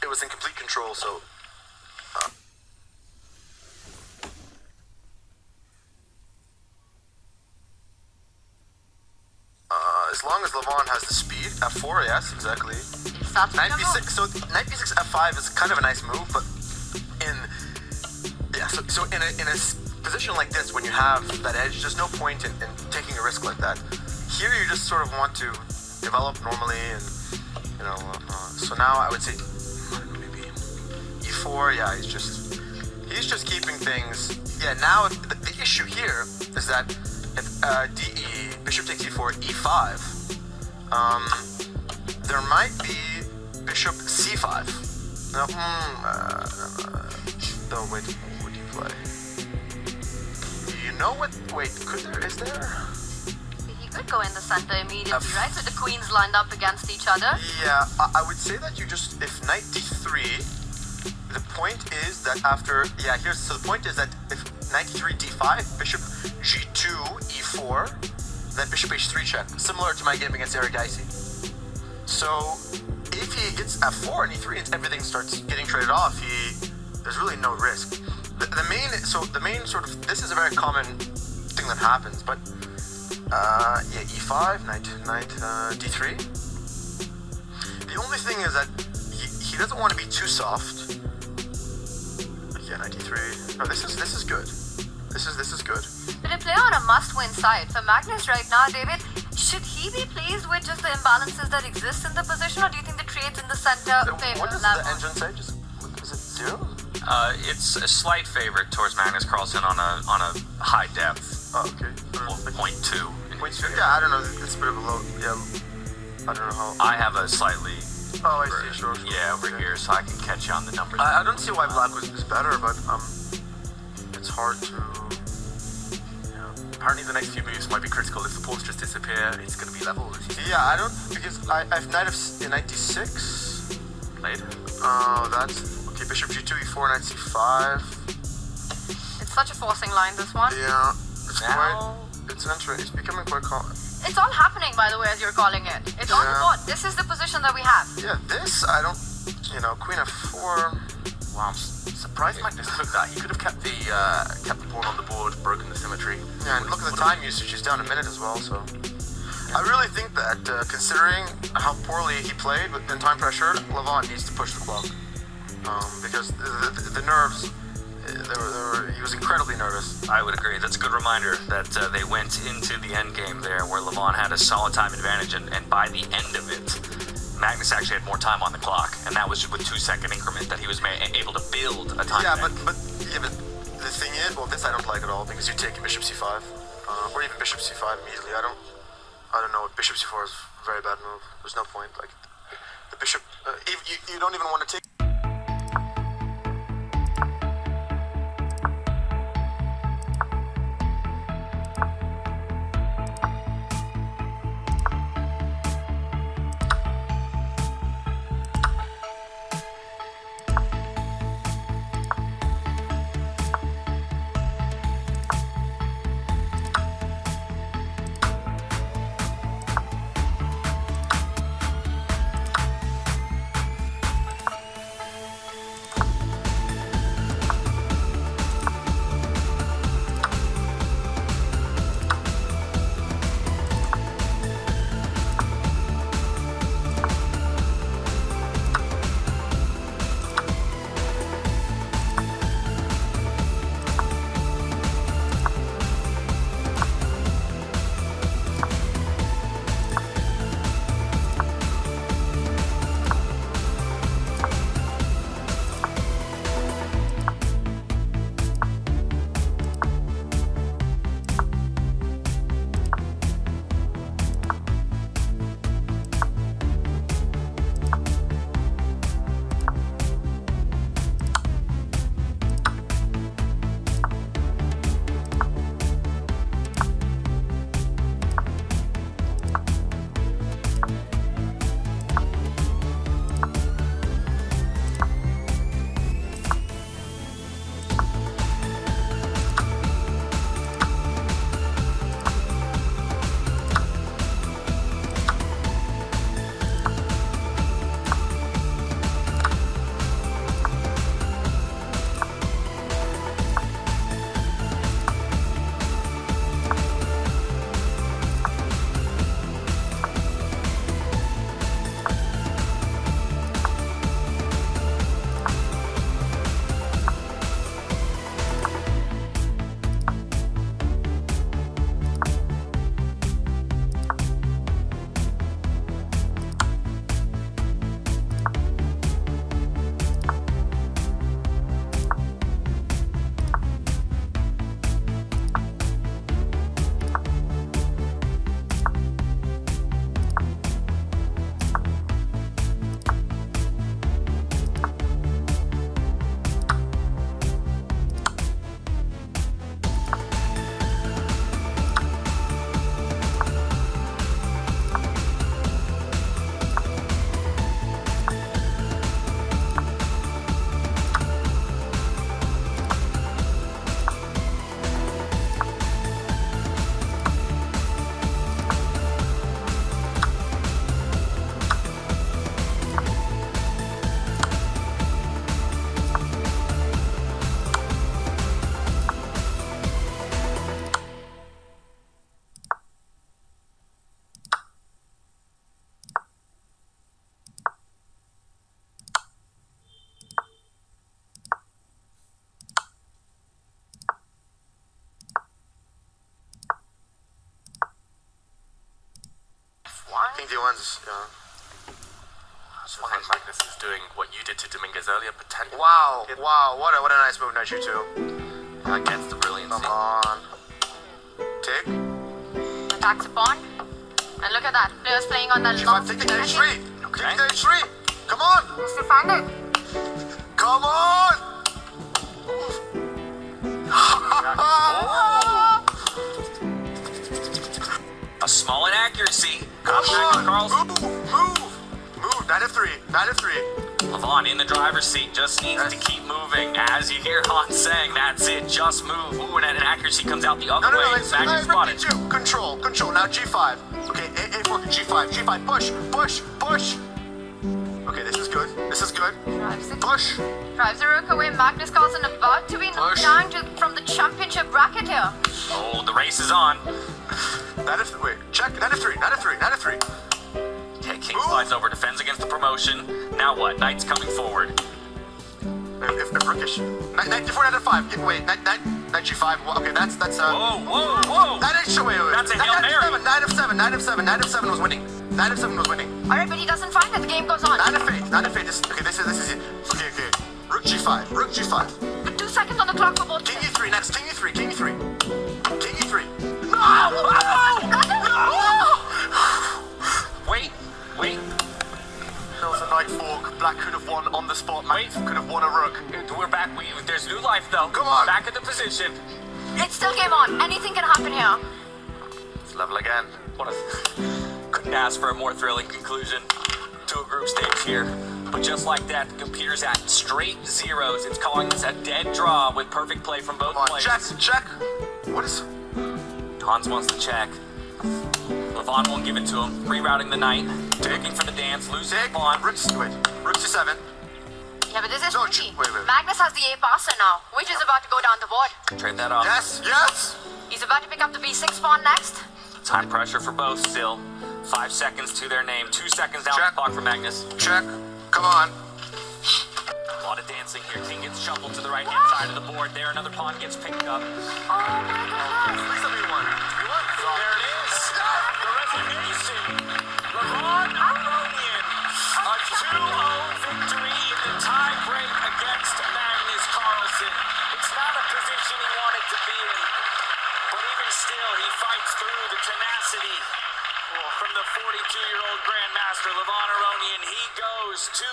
it was in complete control. So as long as Levon has the speed, f4, yes, exactly. Knight b6. So knight b6 f5 is kind of a nice move, but so in a position like this, when you have that edge, there's no point in taking a risk like that. Here, you just sort of want to develop normally, and so now I would say maybe e4. Yeah, he's just keeping things. Yeah, now the issue here is that if bishop takes e4, e5, there might be bishop c5. No, no, wait, what do you play? You know what? Wait, is there? He could go in the center immediately, right? So the queens lined up against each other. Yeah, I would say that you just, if knight d3, the point is that after, so the point is that if knight d3, d5, bishop g2, e4, then bishop h3 check, similar to my game against Eric Dicey. So if he gets f4 and e3 and everything starts getting traded off, there's really no risk. The main sort of, this is a very common thing that happens, but e5, knight d3. The only thing is that he doesn't want to be too soft. Yeah, knight d3. No, this is good. This is good. But they play on a must-win side. For Magnus right now, David, should he be pleased with just the imbalances that exist in the position, or do you think the trades in the center favor What does the engine say? Is it 0? It's a slight favorite towards Magnus Carlsen on a high depth. Oh, okay. 0.2. Yeah, I don't know. It's a bit of a low. Yeah, I don't know how. I have a slightly. Oh, I see. Sure. Yeah, over here, so I can catch you on the numbers. I don't see why black is better, but it's hard to. Apparently, the next few moves might be critical. If the pawns just disappear, it's going to be level. Yeah, I don't, because I've knight d6 played. Oh, that's okay. Bishop g2, e4, knight c5. It's such a forcing line, this one. Yeah, it's interesting. It's becoming quite common. It's all happening, by the way, as you're calling it. It's on the board. This is the position that we have. Yeah, this I don't. Queen f4. Wow, I'm surprised Magnus took that. He could have kept the pawn on the board, broken the symmetry. Yeah, and look at the time usage. He's down a minute as well. So I really think that considering how poorly he played in time pressure, Levon needs to push the clock because the nerves. He was incredibly nervous. I would agree. That's a good reminder that they went into the end game there where Levon had a solid time advantage, and by the end of it, Magnus actually had more time on the clock, and that was with 2-second increment that he was able to build a time. Yeah, but the thing is, well, this I don't like at all because you take bishop c5 or even bishop c5 immediately. I don't know. Bishop c4 is a very bad move. There's no point. Like the bishop, you don't even want to take. think D1's, yeah. So Magnus is doing what you did to Dominguez earlier, potentially. Wow, wow, what a nice move, Night G2. Against the brilliancy. Come on. Tick. Attacks upon. And look at that. Players playing on that long G5, take the Night stick. H3. Take the Night H3. Come on. Just to find it. Come on. A small inaccuracy. Come Magnus on. Carlsen. Move. Knight F3. Knight F3. Levon in the driver's seat, just needs to keep moving. As you hear Hans saying, that's it, just move. Ooh, and an accuracy comes out the other way. It's Magnus spotted. G2. Control. Now G5. Okay, A4, G5. Push. Okay, this is good. Drives it. Push. Drives the rook away. Magnus Carlsen about to be knocked down from the championship bracket here. Oh, the race is on. Knight F3. Wait, check. Knight F3. Okay, King slides over, defends against the promotion. Now what? Knight's coming forward. If rookish. Knight D4, Knight F5. Wait, Knight G5. Well, okay, that's Whoa. Knight H. Wait. That's a Hail Mary. Knight F7. Knight F7 was winning. Alright, but he doesn't find it. The game goes on. Knight F8. This is it. Okay. Rook G5. 2 seconds on the clock for both. King E3 next. King E3. No! Wait. There was a knight fork. Black could have won on the spot. Magnus could have won a rook. We're back. There's new life, though. Come on. Back in the position. It's still game on. Anything can happen here. It's level again. Couldn't ask for a more thrilling conclusion to a group stage here. But just like that, the computer's at straight zeros. It's calling this a dead draw with perfect play from both Come on, players. check. What is... Hans wants to check. Levon won't give it to him. Rerouting the knight. Looking for the dance. Losing the pawn. Rook C7. Yeah, but this is No, tricky. wait. Magnus has the A passer now, which is about to go down the board. Trade that off. Yes. He's about to pick up the B6 pawn next. Time pressure for both still. 5 seconds to their name. 2 seconds down Check. the clock for Magnus. Check. Come on. A lot of dancing here. King gets shuffled to the right-hand side of the board. There, another pawn gets picked up. Oh my goodness. Please tell me you won. There it is. The resignation. Levon Aronian. A 2-0 victory in the tie break against Magnus Carlsen. It's not a position he wanted to be in, but even still, he fights through the tenacity from the 42-year-old Grandmaster Levon Aronian. He goes to